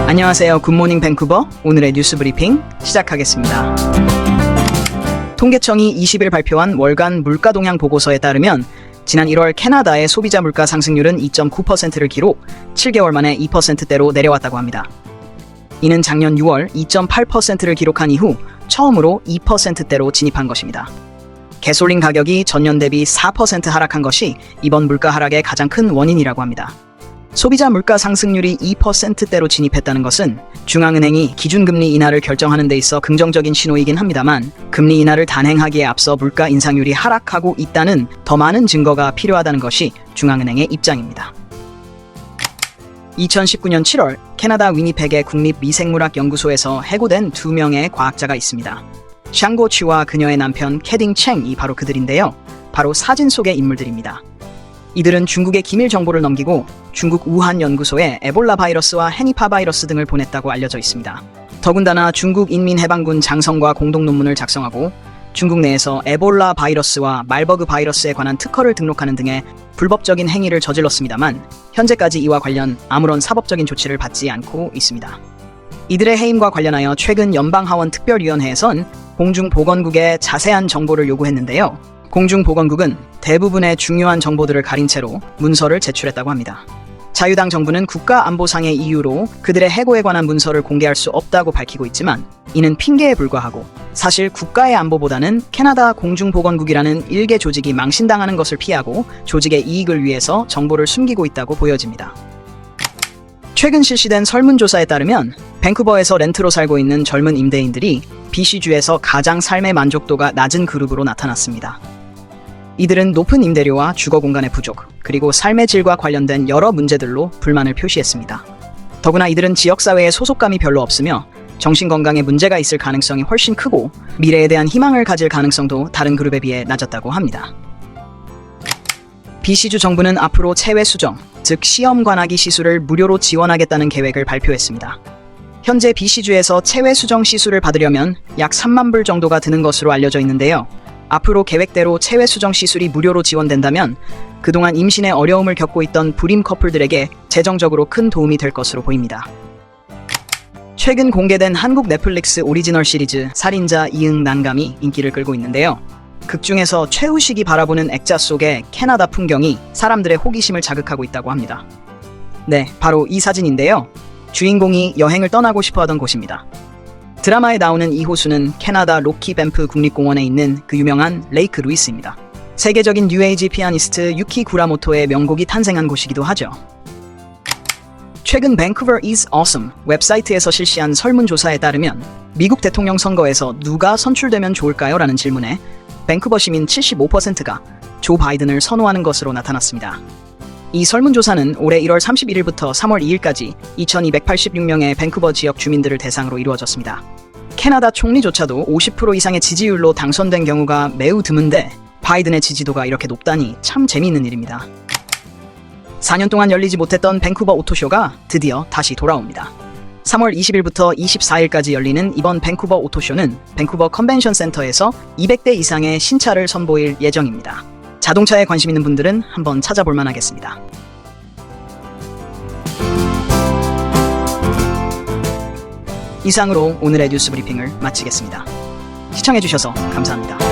안녕하세요. 굿모닝 밴쿠버. 오늘의 뉴스 브리핑 시작하겠습니다. 통계청이 20일 발표한 월간 물가 동향 보고서에 따르면 지난 1월 캐나다의 소비자 물가 상승률은 2.9%를 기록, 7개월 만에 2%대로 내려왔다고 합니다. 이는 작년 6월 2.8%를 기록한 이후 처음으로 2%대로 진입한 것입니다. 가솔린 가격이 전년 대비 4% 하락한 것이 이번 물가 하락의 가장 큰 원인이라고 합니다. 소비자 물가 상승률이 2%대로 진입했다는 것은 중앙은행이 기준금리 인하를 결정하는 데 있어 긍정적인 신호이긴 합니다만, 금리 인하를 단행하기에 앞서 물가 인상률이 하락하고 있다는 더 많은 증거가 필요하다는 것이 중앙은행의 입장입니다. 2019년 7월 캐나다 위니펙의 국립미생물학연구소에서 해고된 2명의 과학자가 있습니다. 샹고 취와 그녀의 남편 캐딩 챙이 바로 그들인데요. 바로 사진 속의 인물들입니다. 이들은 중국의 기밀 정보를 넘기고 중국 우한 연구소에 에볼라 바이러스와 헤니파 바이러스 등을 보냈다고 알려져 있습니다. 더군다나 중국 인민해방군 장성과 공동 논문을 작성하고 중국 내에서 에볼라 바이러스와 말버그 바이러스에 관한 특허를 등록하는 등의 불법적인 행위를 저질렀습니다만, 현재까지 이와 관련 아무런 사법적인 조치를 받지 않고 있습니다. 이들의 해임과 관련하여 최근 연방하원 특별위원회에선 공중보건국에 자세한 정보를 요구했는데요. 공중보건국은 대부분의 중요한 정보들을 가린 채로 문서를 제출했다고 합니다. 자유당 정부는 국가안보상의 이유로 그들의 해고에 관한 문서를 공개할 수 없다고 밝히고 있지만, 이는 핑계에 불과하고 사실 국가의 안보보다는 캐나다 공중보건국이라는 일개 조직이 망신당하는 것을 피하고 조직의 이익을 위해서 정보를 숨기고 있다고 보여집니다. 최근 실시된 설문조사에 따르면 밴쿠버에서 렌트로 살고 있는 젊은 임대인들이 BC주에서 가장 삶의 만족도가 낮은 그룹으로 나타났습니다. 이들은 높은 임대료와 주거 공간의 부족, 그리고 삶의 질과 관련된 여러 문제들로 불만을 표시했습니다. 더구나 이들은 지역사회에 소속감이 별로 없으며 정신건강에 문제가 있을 가능성이 훨씬 크고 미래에 대한 희망을 가질 가능성도 다른 그룹에 비해 낮았다고 합니다. BC주 정부는 앞으로 체외 수정, 즉 시험 관하기 시술을 무료로 지원하겠다는 계획을 발표했습니다. 현재 BC주에서 체외 수정 시술을 받으려면 약 3만 불 정도가 드는 것으로 알려져 있는데요. 앞으로 계획대로 체외 수정 시술이 무료로 지원된다면 그동안 임신에 어려움을 겪고 있던 불임 커플들에게 재정적으로 큰 도움이 될 것으로 보입니다. 최근 공개된 한국 넷플릭스 오리지널 시리즈 살인자 이응 난감이 인기를 끌고 있는데요. 극 중에서 최우식이 바라보는 액자 속의 캐나다 풍경이 사람들의 호기심을 자극하고 있다고 합니다. 네, 바로 이 사진인데요. 주인공이 여행을 떠나고 싶어하던 곳입니다. 드라마에 나오는 이 호수는 캐나다 로키 밴프 국립공원에 있는 그 유명한 레이크 루이스입니다. 세계적인 뉴에이지 피아니스트 유키 구라모토의 명곡이 탄생한 곳이기도 하죠. 최근 Vancouver is awesome 웹사이트에서 실시한 설문조사에 따르면 미국 대통령 선거에서 누가 선출되면 좋을까요? 라는 질문에 밴쿠버 시민 75%가 조 바이든을 선호하는 것으로 나타났습니다. 이 설문조사는 올해 1월 31일부터 3월 2일까지 2286명의 밴쿠버 지역 주민들을 대상으로 이루어졌습니다. 캐나다 총리조차도 50% 이상의 지지율로 당선된 경우가 매우 드문데 바이든의 지지도가 이렇게 높다니 참 재미있는 일입니다. 4년 동안 열리지 못했던 밴쿠버 오토쇼가 드디어 다시 돌아옵니다. 3월 20일부터 24일까지 열리는 이번 밴쿠버 오토쇼는 밴쿠버 컨벤션 센터에서 200대 이상의 신차를 선보일 예정입니다. 자동차에 관심 있는 분들은 한번 찾아볼 만하겠습니다. 이상으로 오늘의 뉴스 브리핑을 마치겠습니다. 시청해주셔서 감사합니다.